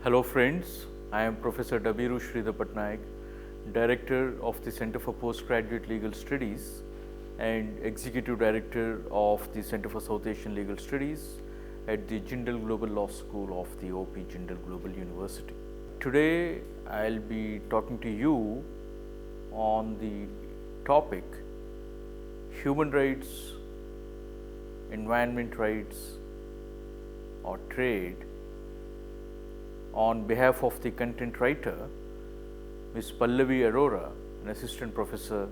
Hello friends, I am Professor Dabiru Sridhar Patnaik, Director of the Center for Postgraduate Legal Studies and Executive Director of the Center for South Asian Legal Studies at the Jindal Global Law School of the OP Jindal Global University. Today I will be talking to you on the topic human rights, environment rights or trade on behalf of the content writer, Ms. Pallavi Arora, an assistant professor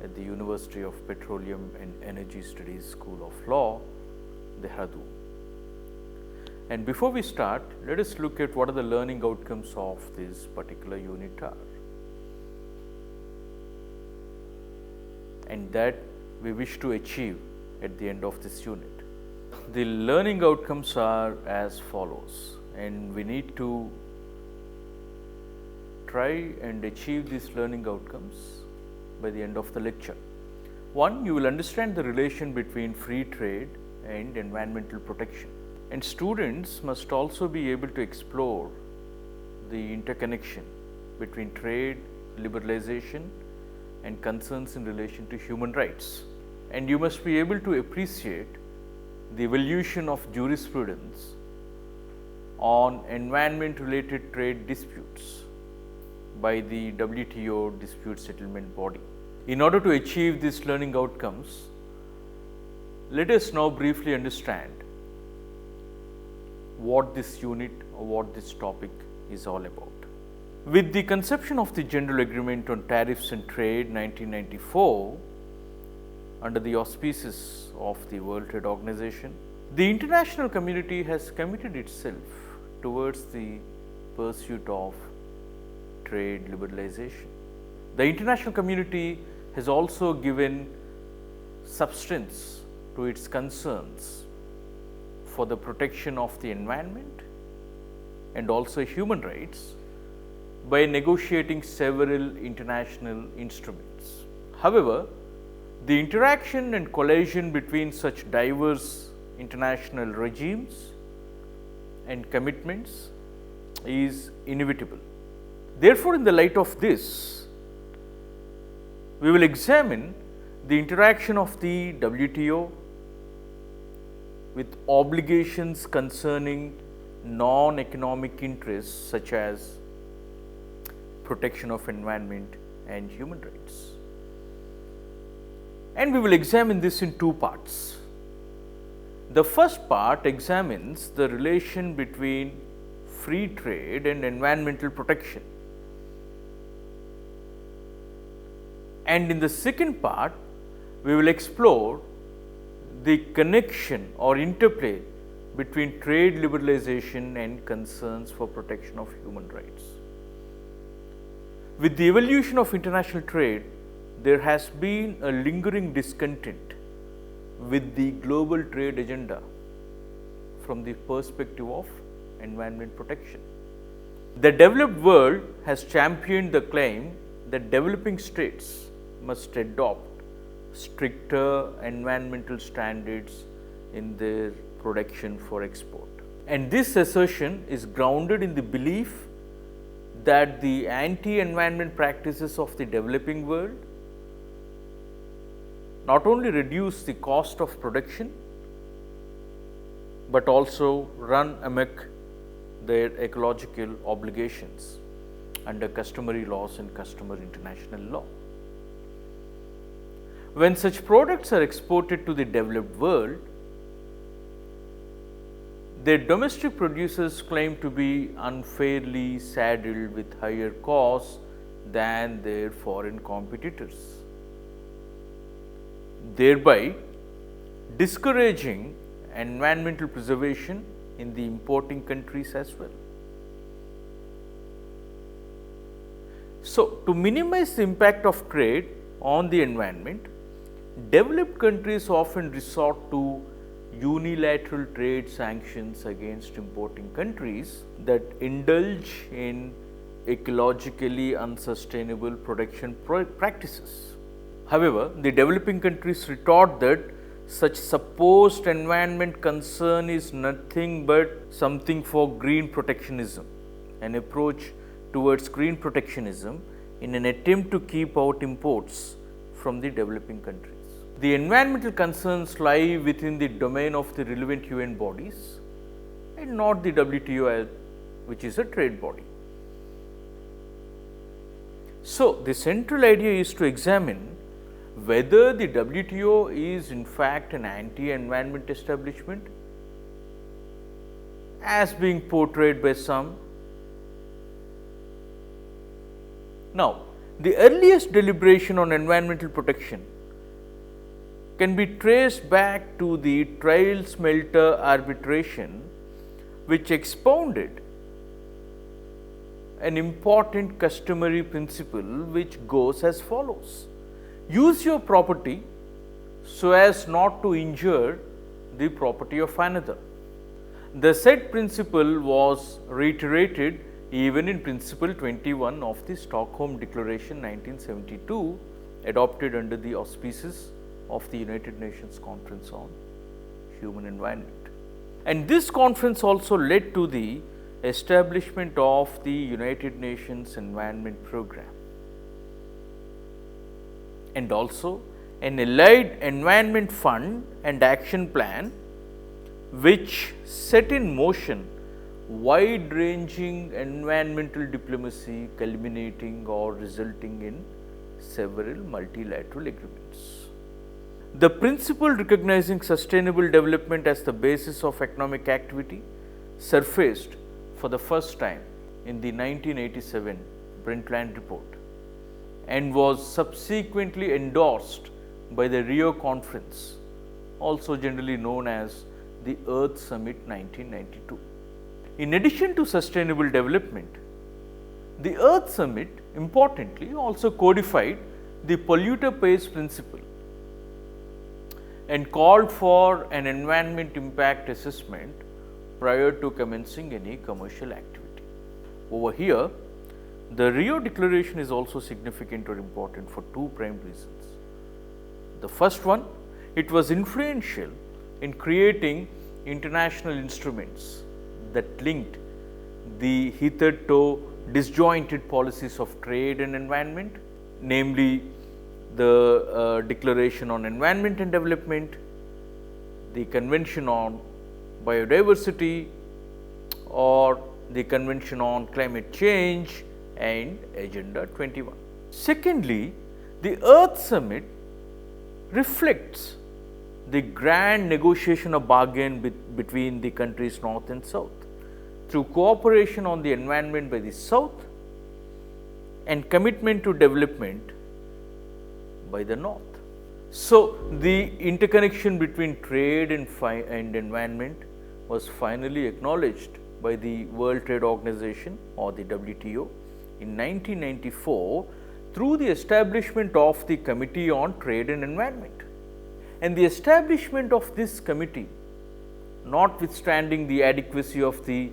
at the University of Petroleum and Energy Studies School of Law, Dehradun. And before we start, let us look at what are the learning outcomes of this particular unit are, and that we wish to achieve at the end of this unit. The learning outcomes are as follows, and we need to try and achieve these learning outcomes by the end of the lecture. One, you will understand the relation between free trade and environmental protection, and students must also be able to explore the interconnection between trade, liberalization and concerns in relation to human rights, and you must be able to appreciate the evolution of jurisprudence on environment related trade disputes by the WTO dispute settlement body. In order to achieve these learning outcomes, let us now briefly understand what this unit or what this topic is all about. With the conception of the General Agreement on Tariffs and Trade 1994 under the auspices of the World Trade Organization, the international community has committed itself towards the pursuit of trade liberalization. The international community has also given substance to its concerns for the protection of the environment and also human rights by negotiating several international instruments. However, the interaction and coalition between such diverse international regimes and commitments is inevitable. Therefore, in the light of this, we will examine the interaction of the WTO with obligations concerning non-economic interests such as protection of environment and human rights. And we will examine this in two parts. The first part examines the relation between free trade and environmental protection. And in the second part, we will explore the connection or interplay between trade liberalization and concerns for protection of human rights. With the evolution of international trade, there has been a lingering discontent with the global trade agenda from the perspective of environment protection. The developed world has championed the claim that developing states must adopt stricter environmental standards in their production for export. And this assertion is grounded in the belief that the anti-environment practices of the developing world not only reduce the cost of production, but also run amok their ecological obligations under customary laws and customary international law. When such products are exported to the developed world, their domestic producers claim to be unfairly saddled with higher costs than their foreign competitors, thereby discouraging environmental preservation in the importing countries as well. So, to minimize the impact of trade on the environment, developed countries often resort to unilateral trade sanctions against importing countries that indulge in ecologically unsustainable production practices. However, the developing countries retort that such supposed environment concern is nothing but something for green protectionism. an approach towards green protectionism in an attempt to keep out imports from the developing countries. The environmental concerns lie within the domain of the relevant UN bodies and not the WTO, which is a trade body. So, the central idea is to examine whether the WTO is in fact an anti-environment establishment as being portrayed by some. Now, the earliest deliberation on environmental protection can be traced back to the trial smelter arbitration, which expounded an important customary principle which goes as follows: use your property so as not to injure the property of another. The said principle was reiterated even in Principle 21 of the Stockholm Declaration 1972, adopted under the auspices of the United Nations Conference on Human Environment. And this conference also led to the establishment of the United Nations Environment Program, and also an allied environment fund and action plan which set in motion wide-ranging environmental diplomacy culminating or resulting in several multilateral agreements. The principle recognizing sustainable development as the basis of economic activity surfaced for the first time in the 1987 Brundtland Report and was subsequently endorsed by the Rio Conference, also generally known as the Earth Summit 1992. In addition to sustainable development, the Earth Summit importantly also codified the polluter pays principle and called for an environment impact assessment prior to commencing any commercial activity. Over here, the Rio Declaration is also significant or important for two prime reasons. The first one, it was influential in creating international instruments that linked the hitherto disjointed policies of trade and environment, namely the Declaration on Environment and Development, the Convention on Biodiversity, or the Convention on Climate Change and Agenda 21. Secondly, the Earth Summit reflects the grand negotiation of bargain between the countries north and south through cooperation on the environment by the south and commitment to development by the north. So, the interconnection between trade and environment was finally acknowledged by the World Trade Organization, or the WTO, in 1994 through the establishment of the Committee on Trade and Environment. And the establishment of this committee, notwithstanding the adequacy of the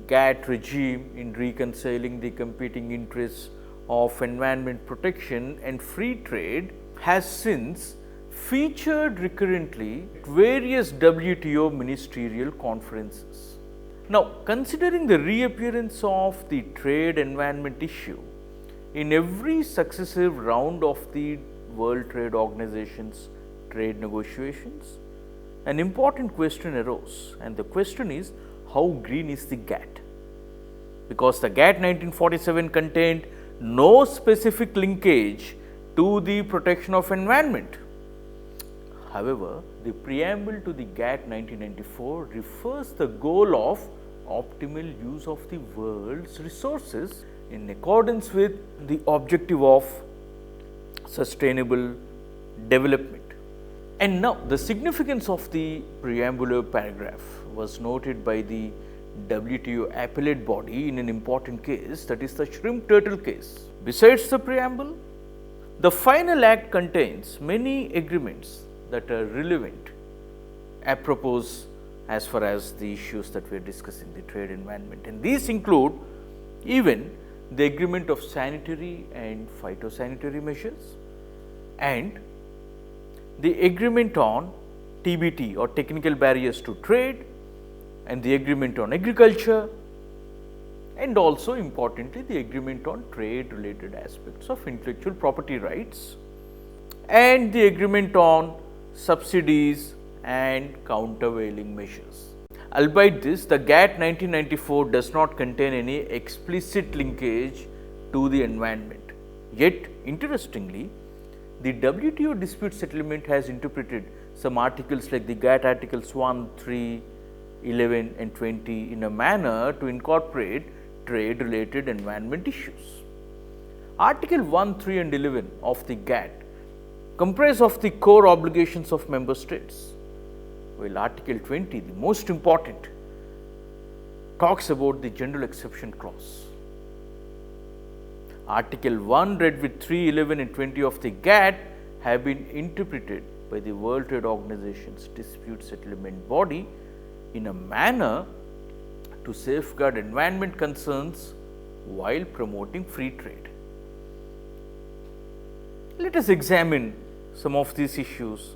GATT regime in reconciling the competing interests of environment protection and free trade, has since featured recurrently at various WTO ministerial conferences. Now, considering the reappearance of the trade environment issue in every successive round of the World Trade Organization's trade negotiations, an important question arose, and the question is, how green is the GATT? Because the GATT 1947 contained no specific linkage to the protection of environment. However, the preamble to the GATT 1994 refers the goal of optimal use of the world's resources in accordance with the objective of sustainable development. And now, the significance of the preambular paragraph was noted by the WTO appellate body in an important case, that is the shrimp turtle case. Besides the preamble, the final act contains many agreements that are relevant apropos as far as the issues that we are discussing, the trade environment. And these include even the agreement of sanitary and phytosanitary measures, and the agreement on TBT, or technical barriers to trade, and the agreement on agriculture, and also importantly the agreement on trade related aspects of intellectual property rights and the agreement on subsidies and countervailing measures. Albeit this, the GATT 1994 does not contain any explicit linkage to the environment. Yet, interestingly, the WTO dispute settlement has interpreted some articles like the GATT articles 1, 3, 11 and 20 in a manner to incorporate trade related environment issues. Article 1, 3 and 11 of the GATT comprise of the core obligations of member states, while Article 20, the most important, talks about the general exception clause. Article 1 read with 3, 11 and 20 of the GATT have been interpreted by the World Trade Organization's dispute settlement body in a manner to safeguard environment concerns while promoting free trade. Let us examine some of these issues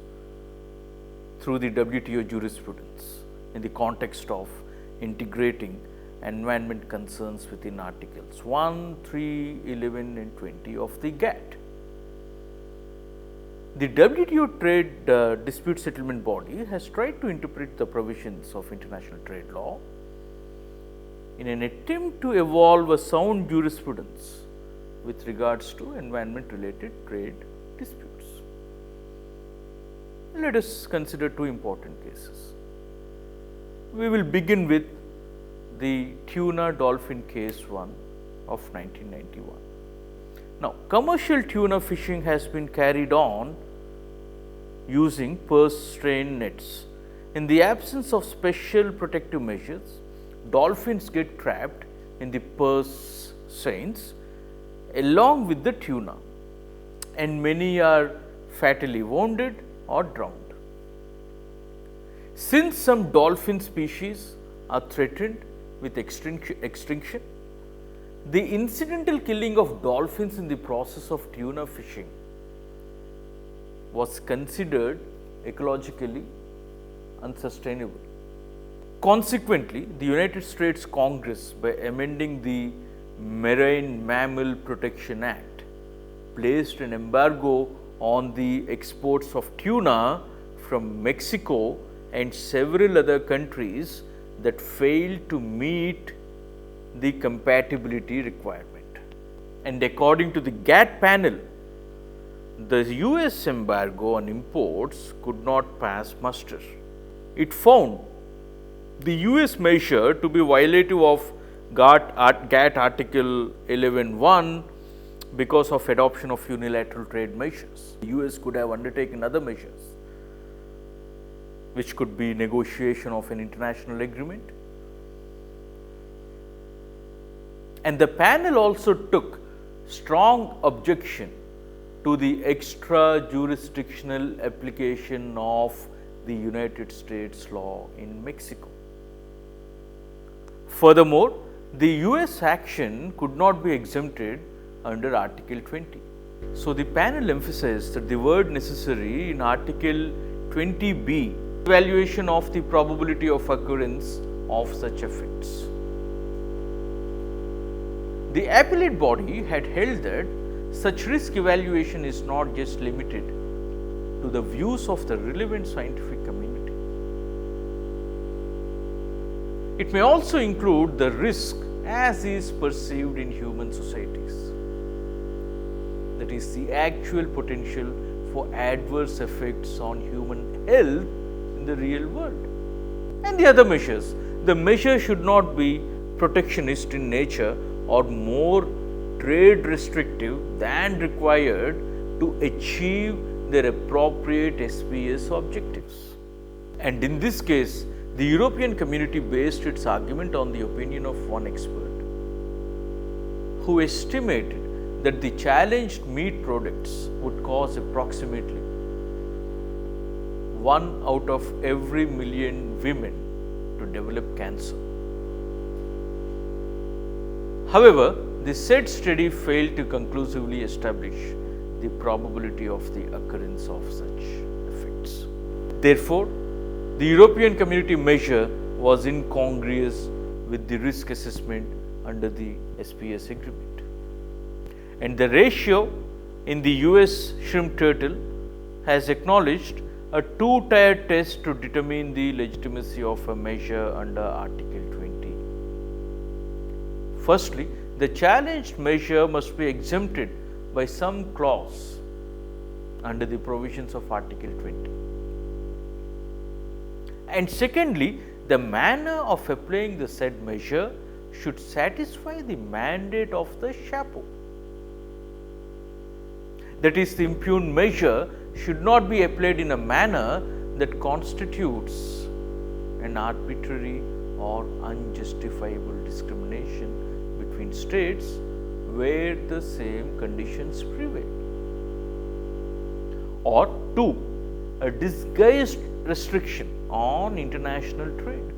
through the WTO jurisprudence in the context of integrating environment concerns within articles 1, 3, 11 and 20 of the GATT. The WTO trade dispute settlement body has tried to interpret the provisions of international trade law in an attempt to evolve a sound jurisprudence with regards to environment related trade disputes. Let us consider two important cases. We will begin with the tuna dolphin case 1 of 1991. Now, commercial tuna fishing has been carried on using purse strain nets. In the absence of special protective measures, dolphins get trapped in the purse strains along with the tuna, and many are fatally wounded or drowned. Since some dolphin species are threatened with extinction, the incidental killing of dolphins in the process of tuna fishing was considered ecologically unsustainable. Consequently, the United States Congress, by amending the Marine Mammal Protection Act, placed an embargo on the exports of tuna from Mexico and several other countries that failed to meet the compatibility requirement. And according to the GATT panel, the US embargo on imports could not pass muster. It found the US measure to be violative of GATT Article 11.1 because of adoption of unilateral trade measures. The US could have undertaken other measures, which could be negotiation of an international agreement. And the panel also took strong objection to the extra jurisdictional application of the United States law in Mexico. Furthermore, the US action could not be exempted under Article 20. So, the panel emphasized that the word necessary in Article 20B, evaluation of the probability of occurrence of such effects. The appellate body had held that such risk evaluation is not just limited to the views of the relevant scientific community. It may also include the risk as is perceived in human societies, that is, the actual potential for adverse effects on human health in the real world. And the other measures, the measure should not be protectionist in nature or more trade restrictive than required to achieve their appropriate SPS objectives. And in this case, the European community based its argument on the opinion of one expert, who estimated that the challenged meat products would cause approximately 1 out of every million women to develop cancer. However, the said study failed to conclusively establish the probability of the occurrence of such effects. Therefore, the European Community measure was incongruous with the risk assessment under the SPS agreement. And the ratio in the US shrimp turtle has acknowledged a two-tier test to determine the legitimacy of a measure under Article 20. Firstly, the challenged measure must be exempted by some clause under the provisions of Article 20. And secondly, the manner of applying the said measure should satisfy the mandate of the SHAPO. That is, the impugned measure should not be applied in a manner that constitutes an arbitrary or unjustifiable discrimination between states where the same conditions prevail. Or 2, a disguised restriction on international trade.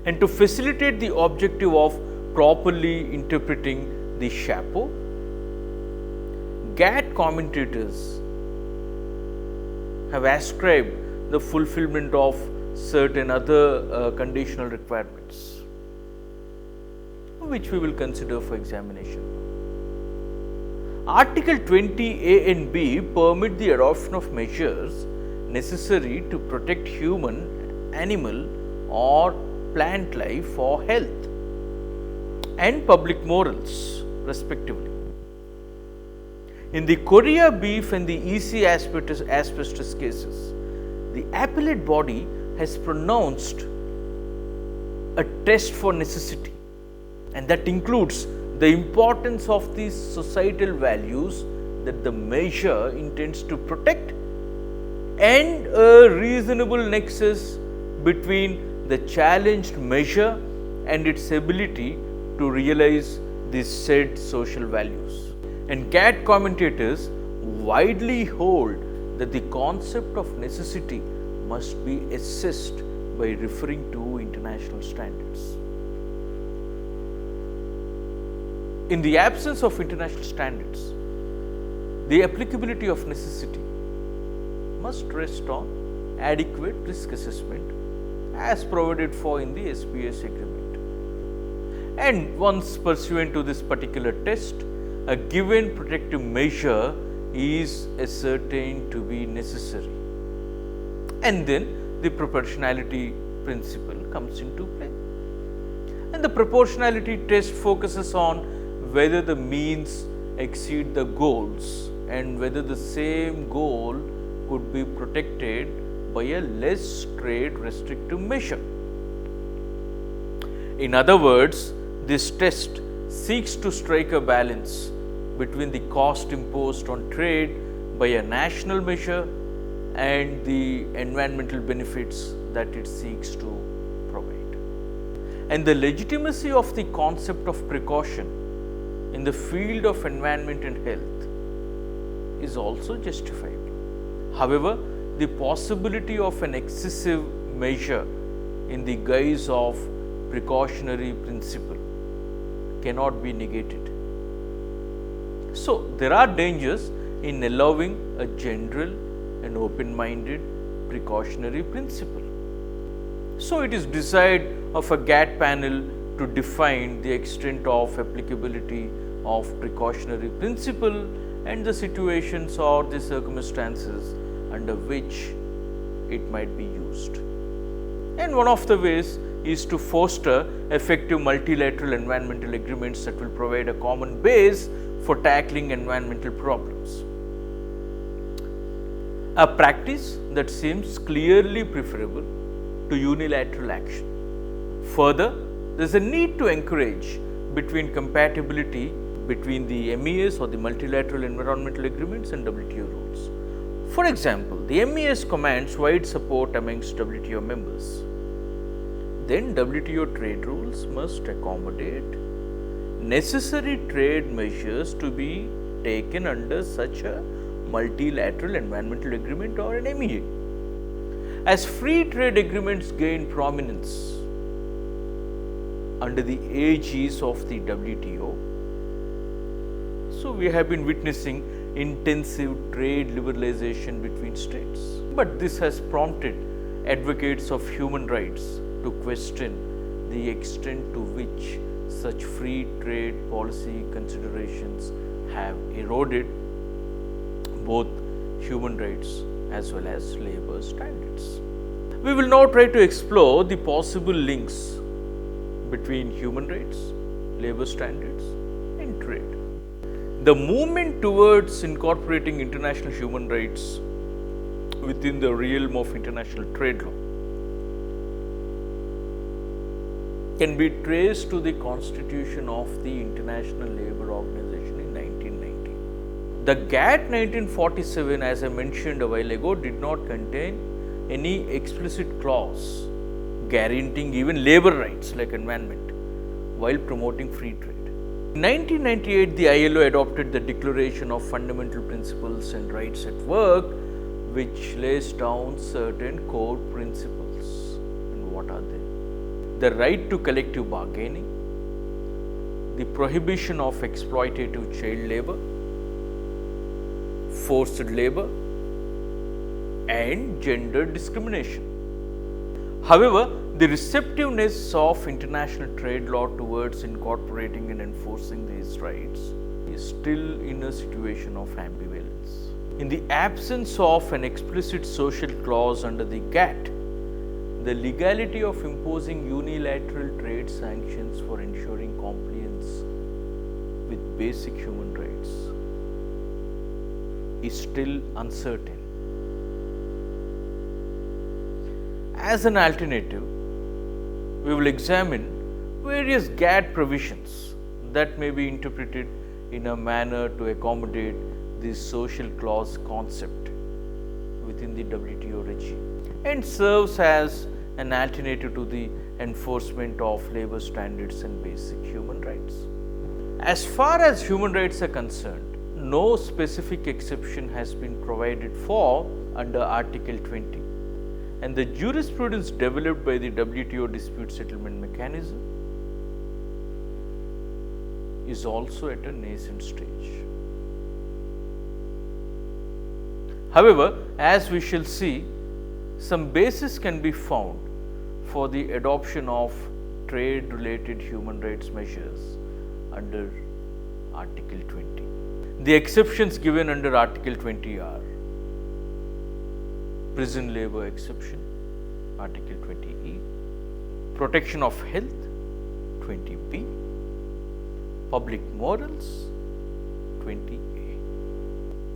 And to facilitate the objective of properly interpreting the SHAPO, GATT commentators have ascribed the fulfillment of certain other conditional requirements, which we will consider for examination. Article 20A and B permit the adoption of measures necessary to protect human, animal or plant life for health and public morals respectively. In the Korea beef and the EC asbestos cases, the appellate body has pronounced a test for necessity, and that includes the importance of these societal values that the measure intends to protect and a reasonable nexus between the challenged measure and its ability to realize these said social values. And GATT commentators widely hold that the concept of necessity must be assessed by referring to international standards. In the absence of international standards, the applicability of necessity must rest on adequate risk assessment as provided for in the SPS agreement. And once pursuant to this particular test, a given protective measure is ascertained to be necessary. And then the proportionality principle comes into play. And the proportionality test focuses on whether the means exceed the goals and whether the same goal could be protected by a less trade restrictive measure. In other words, this test seeks to strike a balance between the cost imposed on trade by a national measure and the environmental benefits that it seeks to provide. And the legitimacy of the concept of precaution in the field of environment and health is also justifiable. However, the possibility of an excessive measure in the guise of precautionary principle cannot be negated. So, there are dangers in allowing a general and open-minded precautionary principle. So, it is desired of a GATT panel to define the extent of applicability of precautionary principle and the situations or the circumstances under which it might be used. And one of the ways is to foster effective multilateral environmental agreements that will provide a common base for tackling environmental problems. A practice that seems clearly preferable to unilateral action. Further, there is a need to encourage between compatibility between the MES or the multilateral environmental agreements and WTO rules. For example, the MES commands wide support amongst WTO members. Then WTO trade rules must accommodate necessary trade measures to be taken under such a multilateral environmental agreement or an MEA. As free trade agreements gain prominence under the aegis of the WTO, so we have been witnessing intensive trade liberalization between states. But this has prompted advocates of human rights to question the extent to which such free trade policy considerations have eroded both human rights as well as labor standards. We will now try to explore the possible links between human rights, labor standards, and trade. The movement towards incorporating international human rights within the realm of international trade law can be traced to the constitution of the International Labour Organization in 1990. The GATT 1947, as I mentioned a while ago, did not contain any explicit clause guaranteeing even labor rights like environment while promoting free trade. In 1998, the ILO adopted the Declaration of Fundamental Principles and Rights at Work, which lays down certain core principles. And what are they? The right to collective bargaining, the prohibition of exploitative child labor, forced labor, and gender discrimination. However, the receptiveness of international trade law towards incorporating and enforcing these rights is still in a situation of ambivalence. In the absence of an explicit social clause under the GATT, the legality of imposing unilateral trade sanctions for ensuring compliance with basic human rights is still uncertain. As an alternative, we will examine various GATT provisions that may be interpreted in a manner to accommodate this social clause concept within the WTO regime and serves as an alternative to the enforcement of labor standards and basic human rights. As far as human rights are concerned, no specific exception has been provided for under Article 20, and the jurisprudence developed by the WTO dispute settlement mechanism is also at a nascent stage. However, as we shall see, some basis can be found for the adoption of trade-related human rights measures under Article 20. The exceptions given under Article 20 are prison labor exception, Article 20E, protection of health, 20B, public morals, 20A.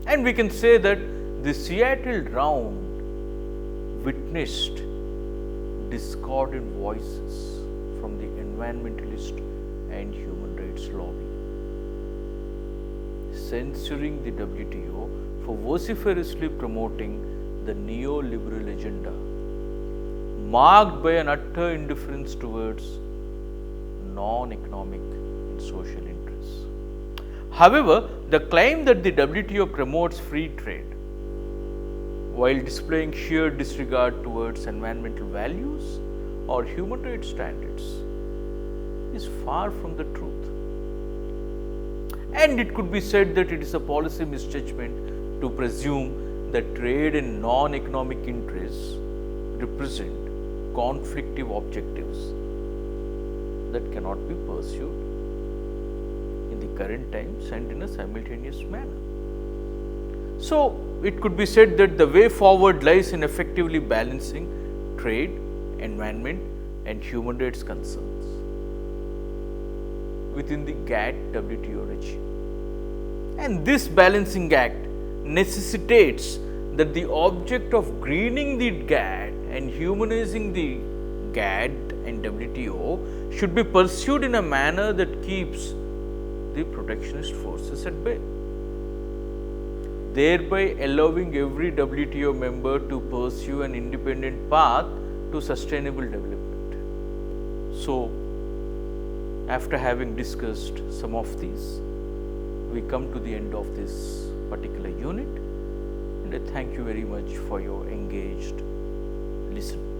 And we can say that the Seattle round witnessed discordant voices from the environmentalist and human rights lobby, censuring the WTO for vociferously promoting the neoliberal agenda, marked by an utter indifference towards non-economic and social interests. However, the claim that the WTO promotes free trade while displaying sheer disregard towards environmental values or human rights standards is far from the truth. And it could be said that it is a policy misjudgment to presume that trade and non-economic interests represent conflictive objectives that cannot be pursued in the current times and in a simultaneous manner. So, it could be said that the way forward lies in effectively balancing trade, environment, and human rights concerns within the GATT-WTO regime. And this balancing act necessitates that the object of greening the GATT and humanizing the GATT and WTO should be pursued in a manner that keeps the protectionist forces at bay, thereby allowing every WTO member to pursue an independent path to sustainable development. So, after having discussed some of these, we come to the end of this particular unit, and I thank you very much for your engaged listening.